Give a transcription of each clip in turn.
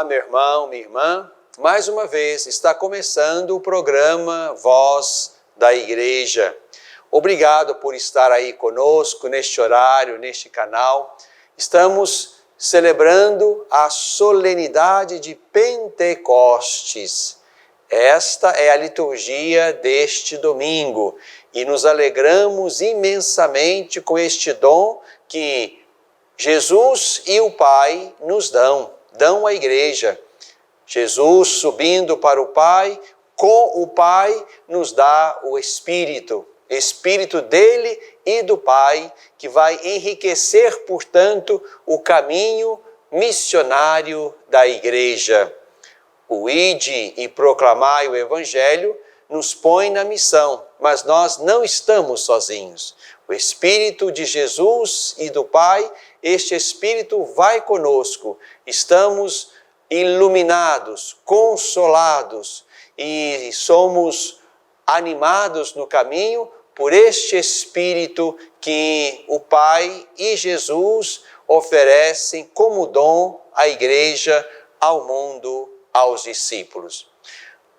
meu irmão, minha irmã. Mais uma vez está começando o programa Voz da Igreja. Obrigado por estar aí conosco neste horário, neste canal. Estamos celebrando a solenidade de Pentecostes. Esta é a liturgia deste domingo e nos alegramos imensamente com este dom que Jesus e o Pai nos dão à igreja. Jesus subindo para o Pai, com o Pai nos dá o Espírito dele e do Pai, que vai enriquecer, portanto, o caminho missionário da igreja. O ide e proclamai o Evangelho nos põe na missão, mas nós não estamos sozinhos. O Espírito de Jesus e do Pai, este Espírito vai conosco. Estamos iluminados, consolados e somos animados no caminho por este Espírito que o Pai e Jesus oferecem como dom à igreja, ao mundo, aos discípulos.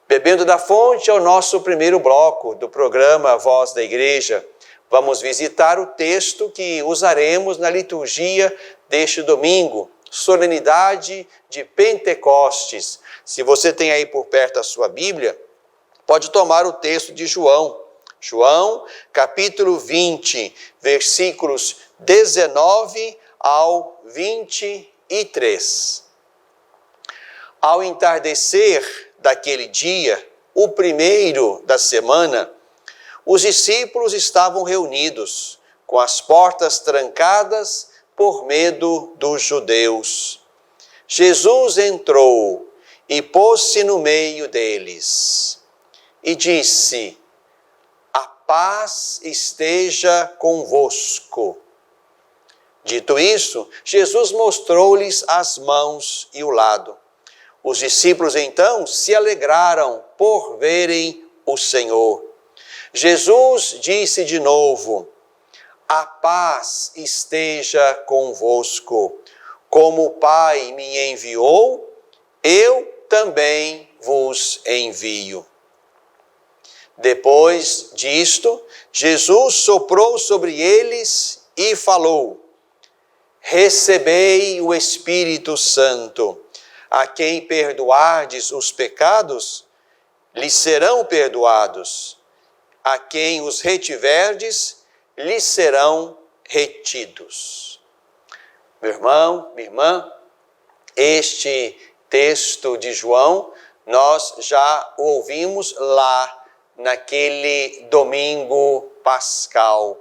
Bebendo da fonte é o nosso primeiro bloco do programa Voz da Igreja. Vamos visitar o texto que usaremos na liturgia deste domingo, solenidade de Pentecostes. Se você tem aí por perto a sua Bíblia, pode tomar o texto de João. João, capítulo 20, versículos 19 ao 23. Ao entardecer daquele dia, o primeiro da semana, os discípulos estavam reunidos, com as portas trancadas por medo dos judeus. Jesus entrou e pôs-se no meio deles e disse: "A paz esteja convosco." Dito isso, Jesus mostrou-lhes as mãos e o lado. Os discípulos então se alegraram por verem o Senhor. Jesus disse de novo: "A paz esteja convosco. Como o Pai me enviou, eu também vos envio." Depois disto, Jesus soprou sobre eles e falou: "Recebei o Espírito Santo. A quem perdoardes os pecados, lhes serão perdoados. A quem os retiverdes, lhes serão retidos." Meu irmão, minha irmã, este texto de João, nós já o ouvimos lá naquele domingo pascal.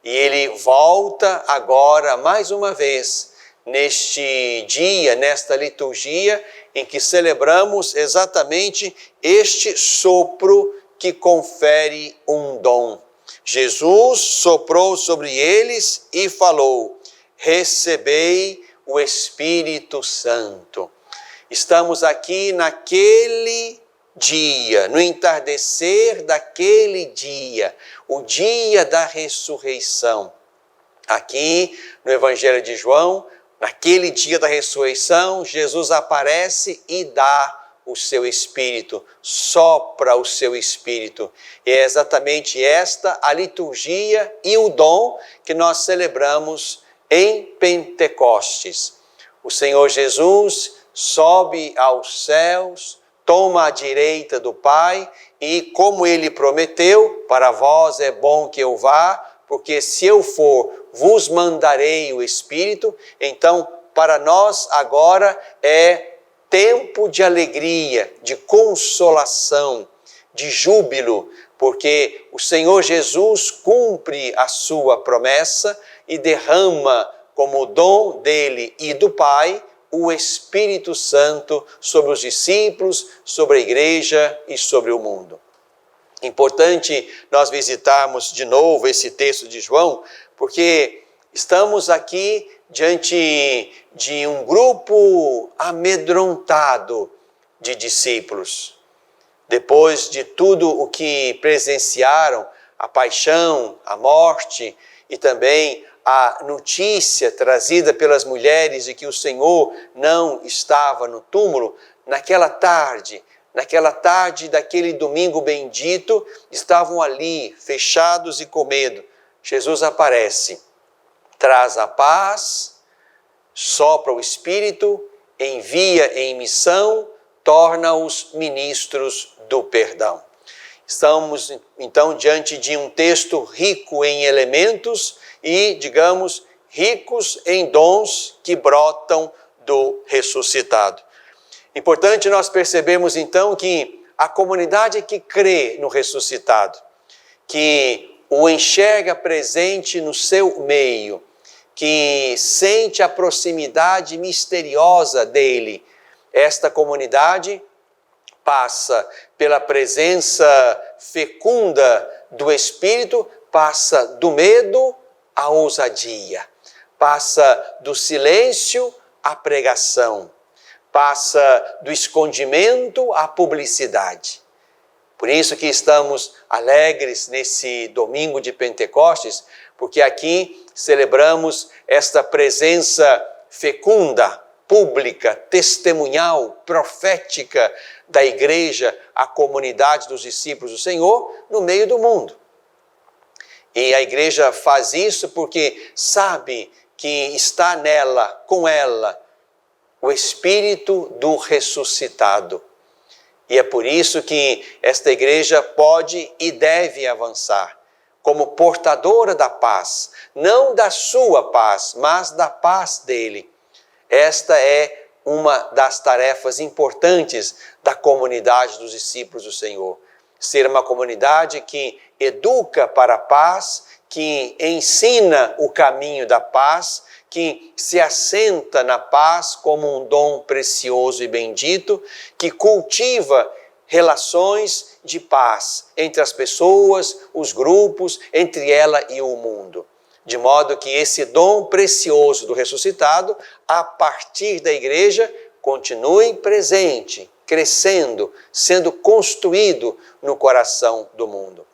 E ele volta agora, mais uma vez, neste dia, nesta liturgia, em que celebramos exatamente este sopro que confere um dom. Jesus soprou sobre eles e falou: "Recebei o Espírito Santo." Estamos aqui naquele dia, no entardecer daquele dia, o dia da ressurreição. Aqui no Evangelho de João, naquele dia da ressurreição, Jesus aparece e dá o seu Espírito, sopra o seu Espírito. E é exatamente esta a liturgia e o dom que nós celebramos em Pentecostes. O Senhor Jesus sobe aos céus, toma a direita do Pai e, como Ele prometeu, para vós é bom que eu vá, porque se eu for, vos mandarei o Espírito. Então, para nós agora é tempo de alegria, de consolação, de júbilo, porque o Senhor Jesus cumpre a sua promessa e derrama como dom dele e do Pai o Espírito Santo sobre os discípulos, sobre a igreja e sobre o mundo. Importante nós visitarmos de novo esse texto de João, porque estamos aqui diante de um grupo amedrontado de discípulos. Depois de tudo o que presenciaram, a paixão, a morte e também a notícia trazida pelas mulheres de que o Senhor não estava no túmulo, naquela tarde daquele domingo bendito, estavam ali, fechados e com medo. Jesus aparece, traz a paz, sopra o Espírito, envia em missão, torna-os ministros do perdão. Estamos, então, diante de um texto rico em elementos e, digamos, ricos em dons que brotam do ressuscitado. Importante nós percebermos, então, que a comunidade que crê no ressuscitado, que o enxerga presente no seu meio, que sente a proximidade misteriosa dele, esta comunidade passa pela presença fecunda do Espírito, passa do medo à ousadia, passa do silêncio à pregação, passa do escondimento à publicidade. Por isso que estamos alegres nesse domingo de Pentecostes, porque aqui celebramos esta presença fecunda, pública, testemunhal, profética da igreja, a comunidade dos discípulos do Senhor no meio do mundo. E a igreja faz isso porque sabe que está nela, com ela, o Espírito do ressuscitado. E é por isso que esta igreja pode e deve avançar como portadora da paz, não da sua paz, mas da paz dele. Esta é uma das tarefas importantes da comunidade dos discípulos do Senhor. Ser uma comunidade que educa para a paz, que ensina o caminho da paz, que se assenta na paz como um dom precioso e bendito, que cultiva relações de paz entre as pessoas, os grupos, entre ela e o mundo. De modo que esse dom precioso do ressuscitado, a partir da igreja, continue presente, crescendo, sendo construído no coração do mundo.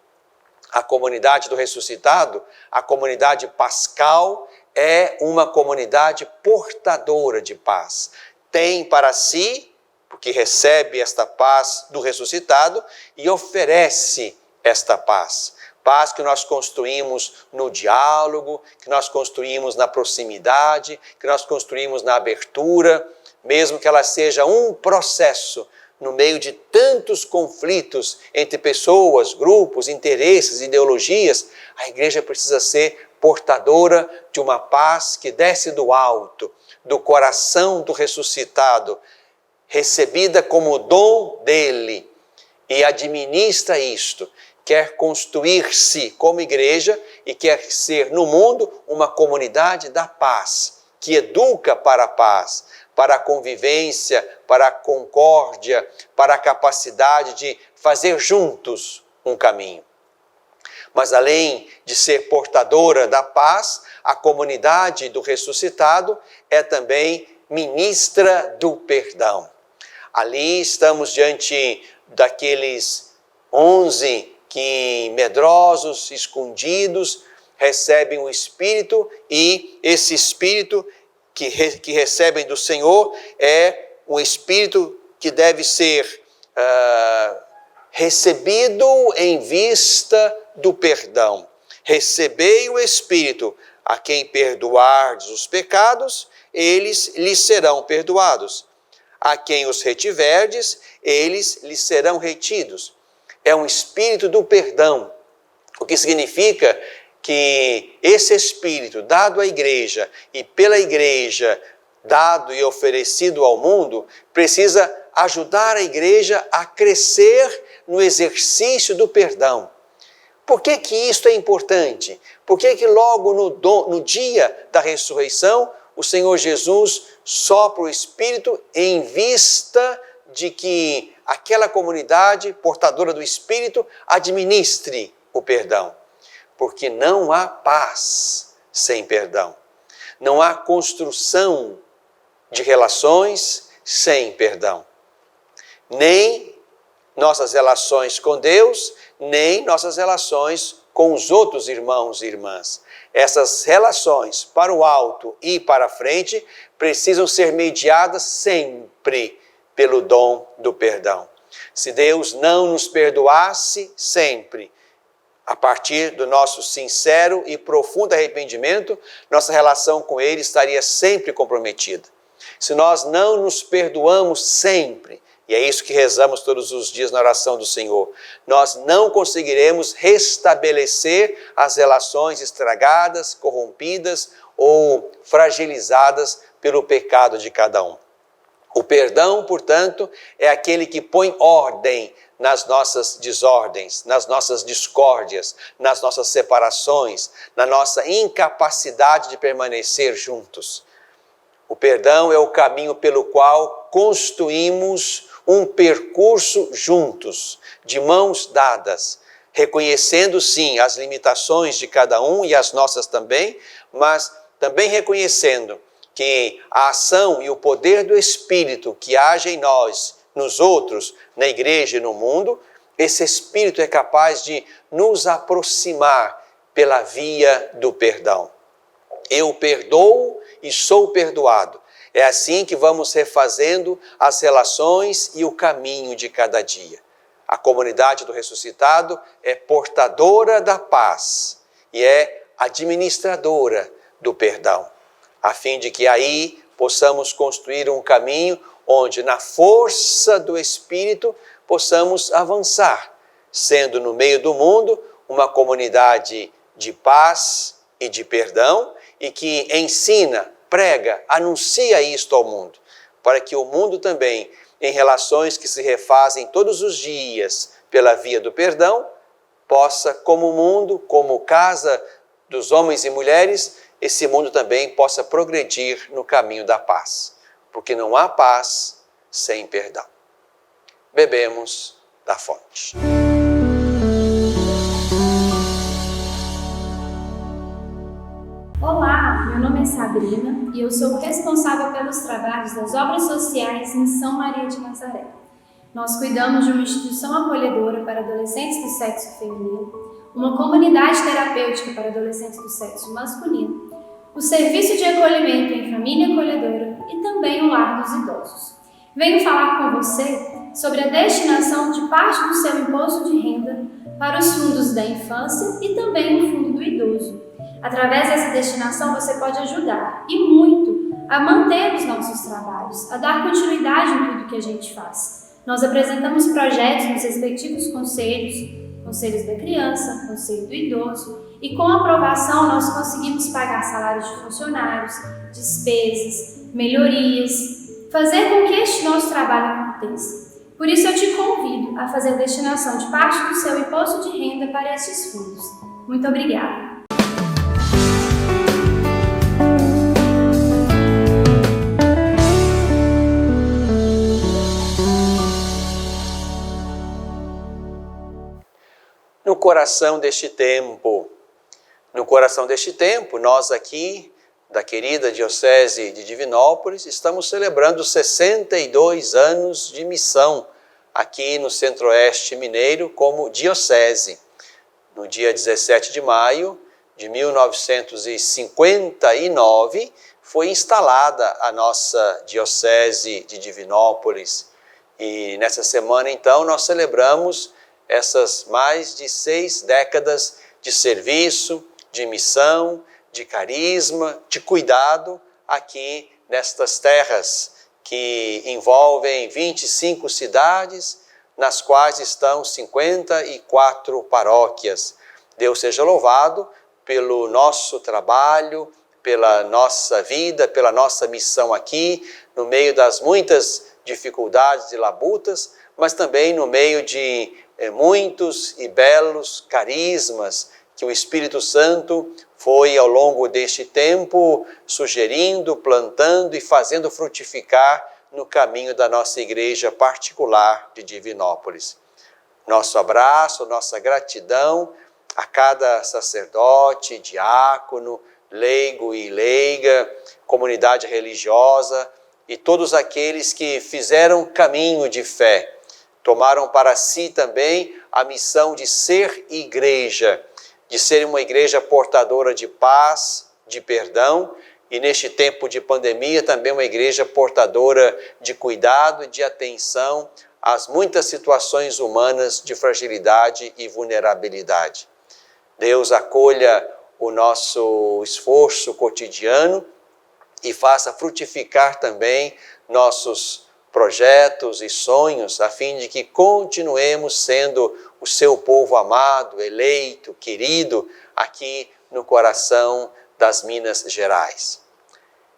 A comunidade do ressuscitado, a comunidade pascal, é uma comunidade portadora de paz. Tem para si, porque recebe esta paz do ressuscitado e oferece esta paz. Paz que nós construímos no diálogo, que nós construímos na proximidade, que nós construímos na abertura, mesmo que ela seja um processo no meio de tantos conflitos entre pessoas, grupos, interesses, ideologias, a igreja precisa ser portadora de uma paz que desce do alto, do coração do ressuscitado, recebida como dom dele, e administra isto. Quer construir-se como igreja e quer ser no mundo uma comunidade da paz, que educa para a paz, para a convivência, para a concórdia, para a capacidade de fazer juntos um caminho. Mas além de ser portadora da paz, a comunidade do ressuscitado é também ministra do perdão. Ali estamos diante daqueles 11 que medrosos, escondidos, recebem o Espírito, e esse Espírito que recebem do Senhor é um Espírito que deve ser recebido em vista do perdão. Recebei o Espírito, a quem perdoardes os pecados, eles lhes serão perdoados. A quem os retiverdes, eles lhes serão retidos. É um espírito do perdão, o que significa que esse espírito dado à igreja e pela igreja dado e oferecido ao mundo precisa ajudar a igreja a crescer no exercício do perdão. Por que que isto é importante? Por que que logo no dia da ressurreição o Senhor Jesus sopra o Espírito em vista de que aquela comunidade portadora do Espírito administre o perdão? Porque não há paz sem perdão. Não há construção de relações sem perdão. Nem nossas relações com Deus, nem nossas relações com os outros irmãos e irmãs. Essas relações para o alto e para a frente precisam ser mediadas sempre pelo dom do perdão. Se Deus não nos perdoasse sempre, a partir do nosso sincero e profundo arrependimento, nossa relação com Ele estaria sempre comprometida. Se nós não nos perdoamos sempre, e é isso que rezamos todos os dias na oração do Senhor, nós não conseguiremos restabelecer as relações estragadas, corrompidas ou fragilizadas pelo pecado de cada um. O perdão, portanto, é aquele que põe ordem nas nossas desordens, nas nossas discórdias, nas nossas separações, na nossa incapacidade de permanecer juntos. O perdão é o caminho pelo qual construímos um percurso juntos, de mãos dadas, reconhecendo sim as limitações de cada um e as nossas também, mas também reconhecendo que a ação e o poder do Espírito que age em nós, nos outros, na igreja e no mundo, esse Espírito é capaz de nos aproximar pela via do perdão. Eu perdoo e sou perdoado. É assim que vamos refazendo as relações e o caminho de cada dia. A comunidade do ressuscitado é portadora da paz e é administradora do perdão, a fim de que aí possamos construir um caminho onde, na força do Espírito, possamos avançar, sendo no meio do mundo uma comunidade de paz e de perdão e que ensina, prega, anuncia isto ao mundo, para que o mundo também, em relações que se refazem todos os dias pela via do perdão, possa, como mundo, como casa dos homens e mulheres, esse mundo também possa progredir no caminho da paz, porque não há paz sem perdão. Bebemos da fonte. Olá, meu nome é Sabrina e eu sou responsável pelos trabalhos das obras sociais em São Maria de Nazaré. Nós cuidamos de uma instituição acolhedora para adolescentes do sexo feminino, uma comunidade terapêutica para adolescentes do sexo masculino, o serviço de acolhimento em família acolhedora e também o lar dos idosos. Venho falar com você sobre a destinação de parte do seu imposto de renda para os fundos da infância e também o fundo do idoso. Através dessa destinação você pode ajudar, e muito, a manter os nossos trabalhos, a dar continuidade em tudo que a gente faz. Nós apresentamos projetos nos respectivos conselhos da criança, conselho do idoso, e com a aprovação nós conseguimos pagar salários de funcionários, despesas, melhorias, fazer com que este nosso trabalho aconteça. Por isso eu te convido a fazer a destinação de parte do seu imposto de renda para esses fundos. Muito obrigada! No coração deste tempo, nós aqui, da querida Diocese de Divinópolis, estamos celebrando 62 anos de missão aqui no Centro-Oeste Mineiro como Diocese. No dia 17 de maio de 1959, foi instalada a nossa Diocese de Divinópolis. E nessa semana, então, nós celebramos essas mais de 6 décadas de serviço, de missão, de carisma, de cuidado aqui nestas terras que envolvem 25 cidades, nas quais estão 54 paróquias. Deus seja louvado pelo nosso trabalho, pela nossa vida, pela nossa missão aqui, no meio das muitas dificuldades e labutas, mas também no meio de muitos e belos carismas que o Espírito Santo foi ao longo deste tempo sugerindo, plantando e fazendo frutificar no caminho da nossa igreja particular de Divinópolis. Nosso abraço, nossa gratidão a cada sacerdote, diácono, leigo e leiga, comunidade religiosa e todos aqueles que fizeram caminho de fé, tomaram para si também a missão de ser igreja, de ser uma igreja portadora de paz, de perdão, e neste tempo de pandemia também uma igreja portadora de cuidado e de atenção às muitas situações humanas de fragilidade e vulnerabilidade. Deus acolha o nosso esforço cotidiano e faça frutificar também nossos projetos e sonhos, a fim de que continuemos sendo o seu povo amado, eleito, querido, aqui no coração das Minas Gerais.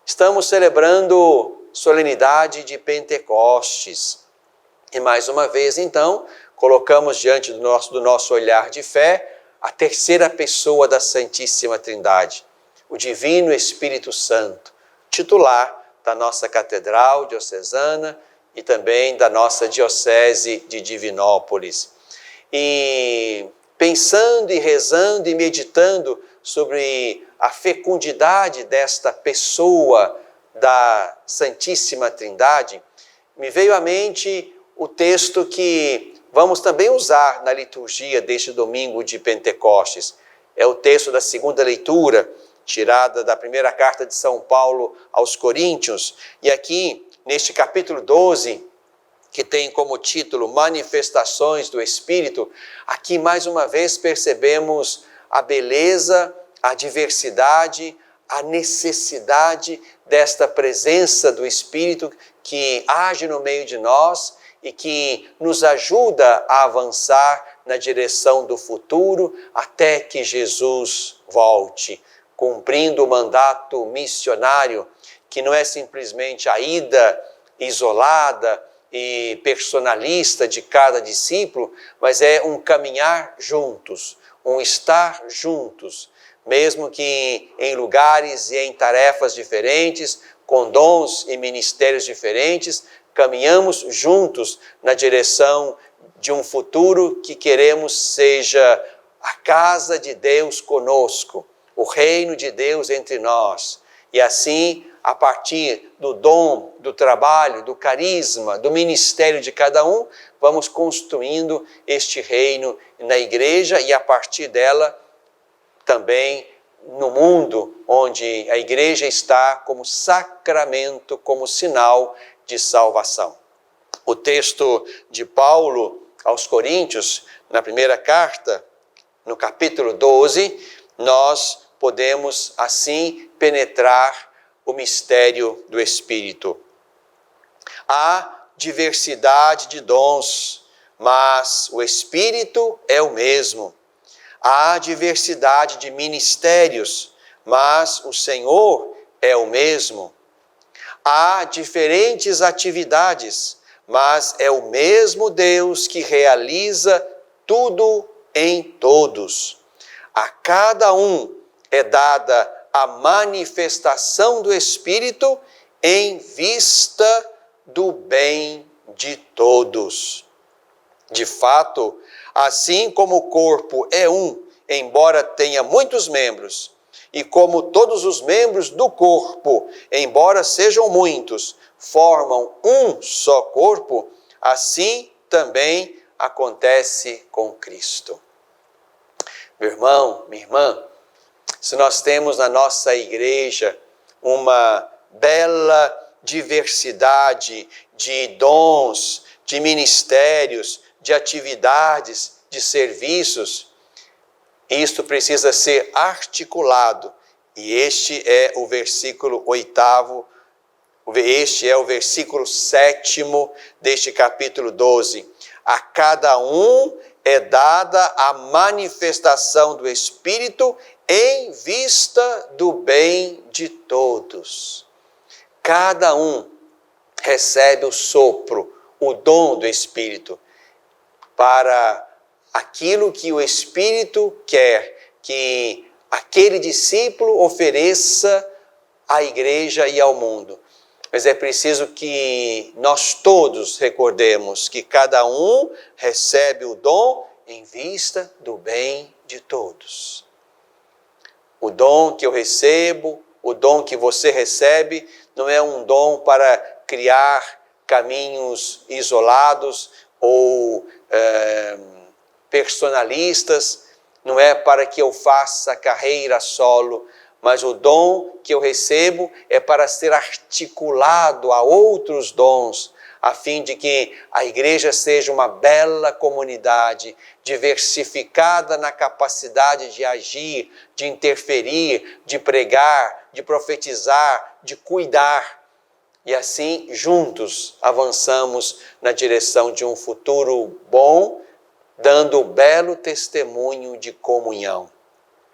Estamos celebrando solenidade de Pentecostes. E mais uma vez, então, colocamos diante do nosso olhar de fé a terceira pessoa da Santíssima Trindade, o Divino Espírito Santo, titular da nossa Catedral Diocesana e também da nossa Diocese de Divinópolis. E pensando e rezando e meditando sobre a fecundidade desta pessoa da Santíssima Trindade, me veio à mente o texto que vamos também usar na liturgia deste domingo de Pentecostes. É o texto da segunda leitura, tirada da primeira carta de São Paulo aos Coríntios. E aqui, neste capítulo 12, que tem como título Manifestações do Espírito, aqui mais uma vez percebemos a beleza, a diversidade, a necessidade desta presença do Espírito que age no meio de nós e que nos ajuda a avançar na direção do futuro até que Jesus volte, cumprindo o mandato missionário, que não é simplesmente a ida isolada e personalista de cada discípulo, mas é um caminhar juntos, um estar juntos, mesmo que em lugares e em tarefas diferentes, com dons e ministérios diferentes, caminhamos juntos na direção de um futuro que queremos seja a casa de Deus conosco, o reino de Deus entre nós. E assim, a partir do dom, do trabalho, do carisma, do ministério de cada um, vamos construindo este reino na igreja e a partir dela também no mundo, onde a igreja está como sacramento, como sinal de salvação. O texto de Paulo aos Coríntios, na primeira carta, no capítulo 12, nós podemos assim penetrar o mistério do Espírito. Há diversidade de dons, mas o Espírito é o mesmo. Há diversidade de ministérios, mas o Senhor é o mesmo. Há diferentes atividades, mas é o mesmo Deus que realiza tudo em todos. A cada um é dada a manifestação do Espírito em vista do bem de todos. De fato, assim como o corpo é um, embora tenha muitos membros, e como todos os membros do corpo, embora sejam muitos, formam um só corpo, assim também acontece com Cristo. Meu irmão, minha irmã, se nós temos na nossa igreja uma bela diversidade de dons, de ministérios, de atividades, de serviços, isto precisa ser articulado. E este é o versículo 8º, este é o versículo 7º deste capítulo 12. A cada um é dada a manifestação do Espírito em vista do bem de todos. Cada um recebe o sopro, o dom do Espírito, para aquilo que o Espírito quer que aquele discípulo ofereça à igreja e ao mundo. Mas é preciso que nós todos recordemos que cada um recebe o dom em vista do bem de todos. O dom que eu recebo, o dom que você recebe, não é um dom para criar caminhos isolados ou personalistas, não é para que eu faça carreira solo, mas o dom que eu recebo é para ser articulado a outros dons, a fim de que a igreja seja uma bela comunidade, diversificada na capacidade de agir, de interferir, de pregar, de profetizar, de cuidar. E assim, juntos, avançamos na direção de um futuro bom, dando belo testemunho de comunhão.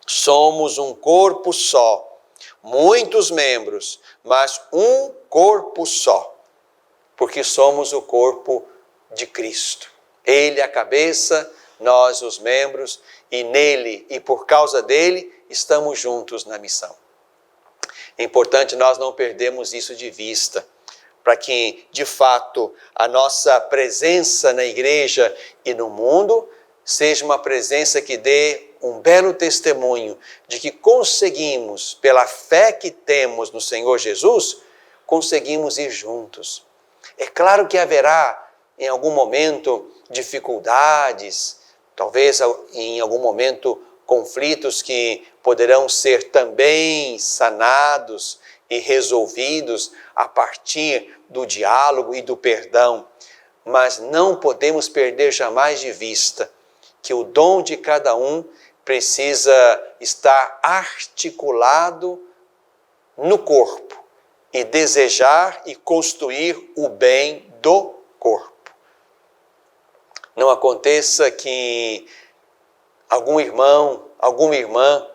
Somos um corpo só, muitos membros, mas um corpo só, porque somos o corpo de Cristo. Ele é a cabeça, nós os membros, e nele e por causa dele estamos juntos na missão. É importante nós não perdermos isso de vista, para que, de fato, a nossa presença na igreja e no mundo seja uma presença que dê um belo testemunho de que conseguimos, pela fé que temos no Senhor Jesus, conseguimos ir juntos. É claro que haverá, em algum momento, dificuldades, talvez em algum momento conflitos que poderão ser também sanados e resolvidos a partir do diálogo e do perdão, mas não podemos perder jamais de vista que o dom de cada um precisa estar articulado no corpo e desejar e construir o bem do corpo. Não aconteça que algum irmão, alguma irmã,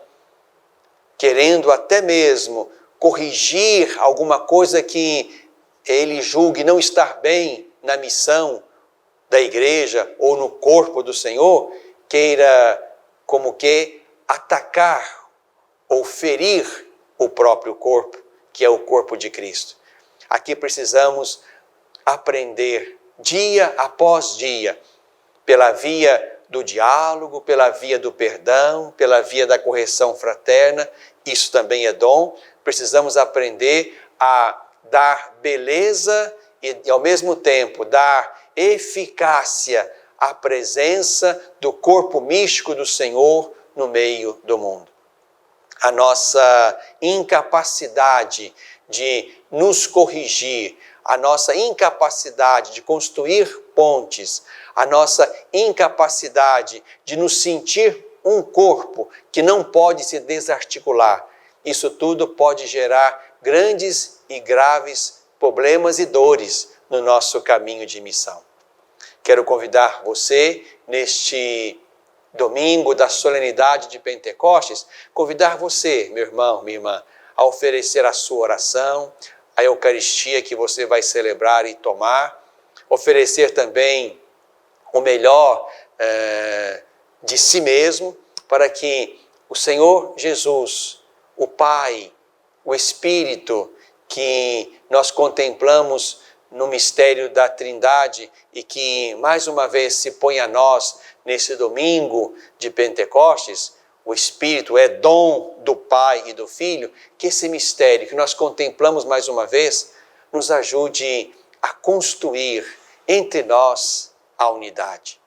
querendo até mesmo corrigir alguma coisa que ele julgue não estar bem na missão da igreja ou no corpo do Senhor, queira como que atacar ou ferir o próprio corpo, que é o corpo de Cristo. Aqui precisamos aprender dia após dia, pela via do diálogo, pela via do perdão, pela via da correção fraterna, isso também é dom. Precisamos aprender a dar beleza e ao mesmo tempo dar eficácia à presença do corpo místico do Senhor no meio do mundo. A nossa incapacidade de nos corrigir, a nossa incapacidade de construir pontes, a nossa incapacidade de nos sentir um corpo que não pode se desarticular, isso tudo pode gerar grandes e graves problemas e dores no nosso caminho de missão. Quero convidar você, neste domingo da solenidade de Pentecostes, convidar você, meu irmão, minha irmã, a oferecer a sua oração, a Eucaristia que você vai celebrar e tomar, oferecer também o melhor de si mesmo, para que o Senhor Jesus, o Pai, o Espírito, que nós contemplamos no mistério da Trindade e que mais uma vez se põe a nós nesse domingo de Pentecostes, o Espírito é dom do Pai e do Filho, que esse mistério que nós contemplamos mais uma vez nos ajude a construir entre nós a unidade.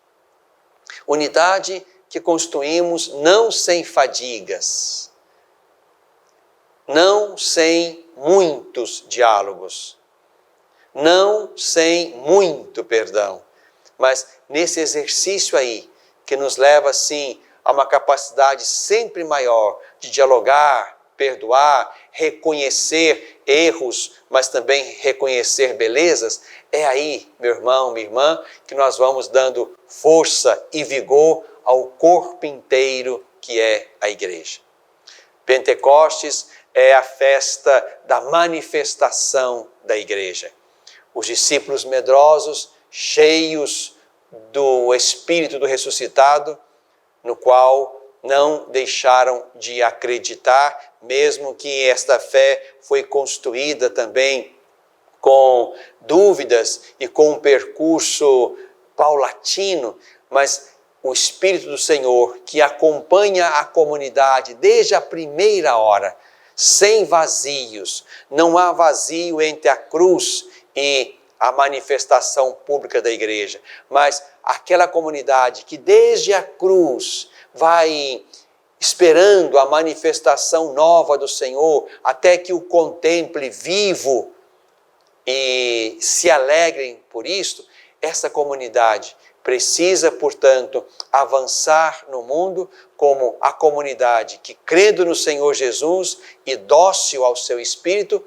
Unidade que construímos não sem fadigas, não sem muitos diálogos, não sem muito perdão, mas nesse exercício aí, que nos leva, sim, a uma capacidade sempre maior de dialogar, perdoar, reconhecer erros, mas também reconhecer belezas, é aí, meu irmão, minha irmã, que nós vamos dando força e vigor ao corpo inteiro que é a igreja. Pentecostes é a festa da manifestação da igreja. Os discípulos medrosos, cheios do Espírito do ressuscitado, no qual não deixaram de acreditar, mesmo que esta fé foi construída também com dúvidas e com um percurso paulatino, mas o Espírito do Senhor, que acompanha a comunidade desde a primeira hora, sem vazios, não há vazio entre a cruz e a manifestação pública da igreja, mas aquela comunidade que desde a cruz vai esperando a manifestação nova do Senhor, até que o contemple vivo e se alegrem por isto, essa comunidade precisa, portanto, avançar no mundo como a comunidade que, crendo no Senhor Jesus e dócil ao seu Espírito,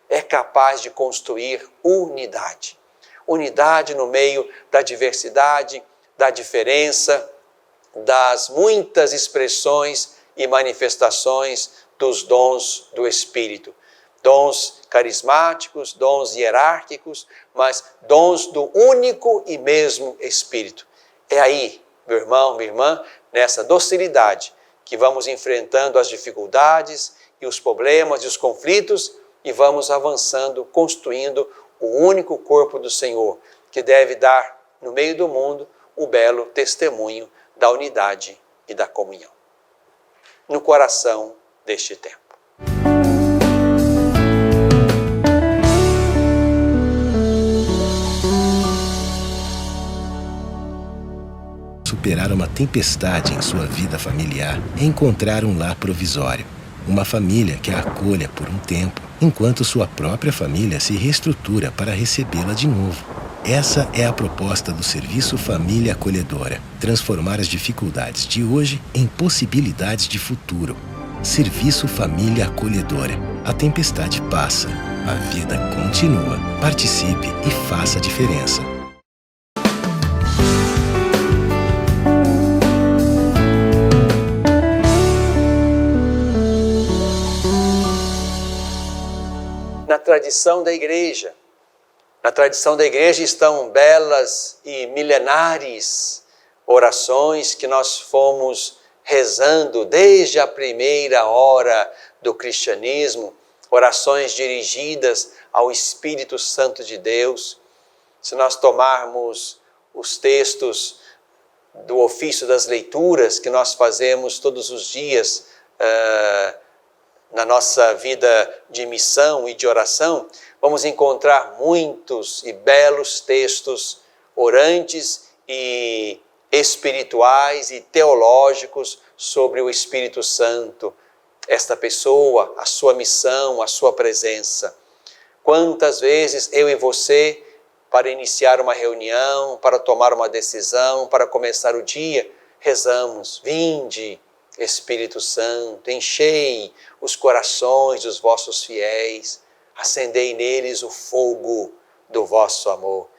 é capaz de construir unidade. Unidade no meio da diversidade, da diferença, das muitas expressões e manifestações dos dons do Espírito. Dons carismáticos, dons hierárquicos, mas dons do único e mesmo Espírito. É aí, meu irmão, minha irmã, nessa docilidade que vamos enfrentando as dificuldades e os problemas e os conflitos e vamos avançando, construindo o único corpo do Senhor, que deve dar no meio do mundo o belo testemunho da unidade e da comunhão. No coração deste tempo. Superar uma tempestade em sua vida familiar é encontrar um lar provisório. Uma família que a acolha por um tempo, enquanto sua própria família se reestrutura para recebê-la de novo. Essa é a proposta do Serviço Família Acolhedora. Transformar as dificuldades de hoje em possibilidades de futuro. Serviço Família Acolhedora. A tempestade passa, a vida continua. Participe e faça a diferença. Na tradição da igreja. Na tradição da igreja estão belas e milenares orações que nós fomos rezando desde a primeira hora do cristianismo, orações dirigidas ao Espírito Santo de Deus. Se nós tomarmos os textos do ofício das leituras que nós fazemos todos os dias na nossa vida de missão e de oração, vamos encontrar muitos e belos textos orantes e espirituais e teológicos sobre o Espírito Santo, esta pessoa, a sua missão, a sua presença. Quantas vezes eu e você, para iniciar uma reunião, para tomar uma decisão, para começar o dia, rezamos: vinde, Espírito Santo, enchei os corações dos vossos fiéis, acendei neles o fogo do vosso amor.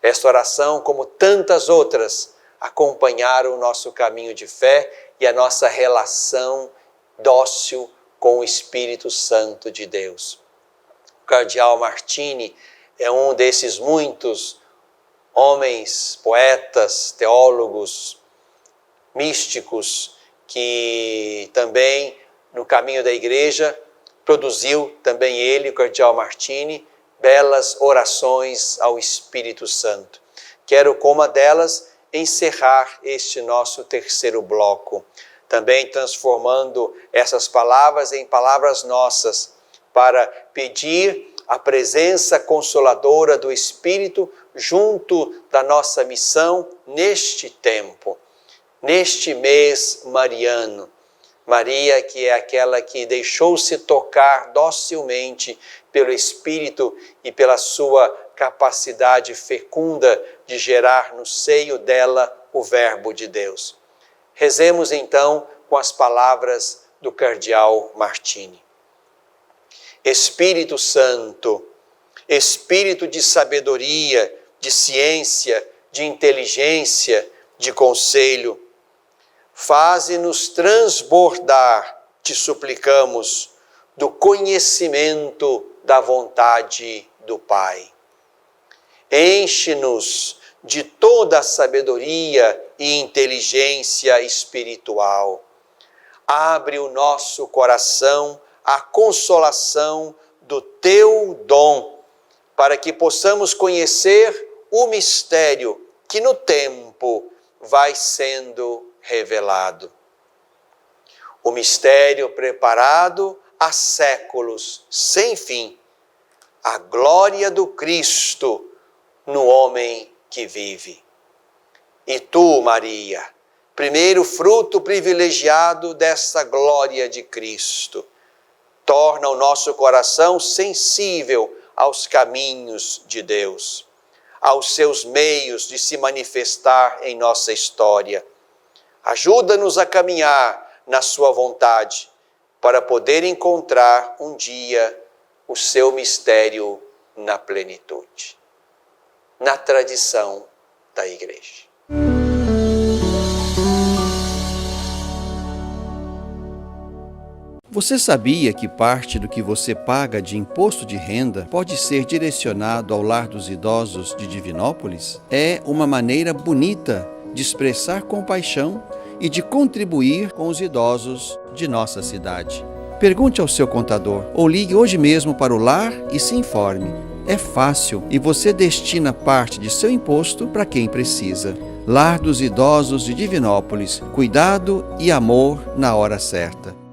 Esta oração, como tantas outras, acompanharam o nosso caminho de fé e a nossa relação dócil com o Espírito Santo de Deus. O cardeal Martini é um desses muitos homens, poetas, teólogos, místicos, que também no caminho da igreja produziu também ele, o cardeal Martini, belas orações ao Espírito Santo. Quero, com uma delas, encerrar este nosso terceiro bloco, também transformando essas palavras em palavras nossas, para pedir a presença consoladora do Espírito junto da nossa missão neste tempo, neste mês mariano. Maria, que é aquela que deixou-se tocar docilmente pelo Espírito e pela sua capacidade fecunda de gerar no seio dela o Verbo de Deus. Rezemos então com as palavras do cardeal Martini. Espírito Santo, Espírito de sabedoria, de ciência, de inteligência, de conselho, faze-nos transbordar, te suplicamos, do conhecimento da vontade do Pai. Enche-nos de toda a sabedoria e inteligência espiritual. Abre o nosso coração à consolação do teu dom, para que possamos conhecer o mistério que no tempo vai sendo revelado. O mistério preparado há séculos sem fim, a glória do Cristo no homem que vive. E tu, Maria, primeiro fruto privilegiado dessa glória de Cristo. Torna o nosso coração sensível aos caminhos de Deus, aos seus meios de se manifestar em nossa história. Ajuda-nos a caminhar na sua vontade, para poder encontrar um dia o seu mistério na plenitude, na tradição da Igreja. Você sabia que parte do que você paga de imposto de renda pode ser direcionado ao Lar dos Idosos de Divinópolis? É uma maneira bonita de expressar compaixão e de contribuir com os idosos de nossa cidade. Pergunte ao seu contador ou ligue hoje mesmo para o lar e se informe. É fácil e você destina parte de seu imposto para quem precisa. Lar dos Idosos de Divinópolis, cuidado e amor na hora certa.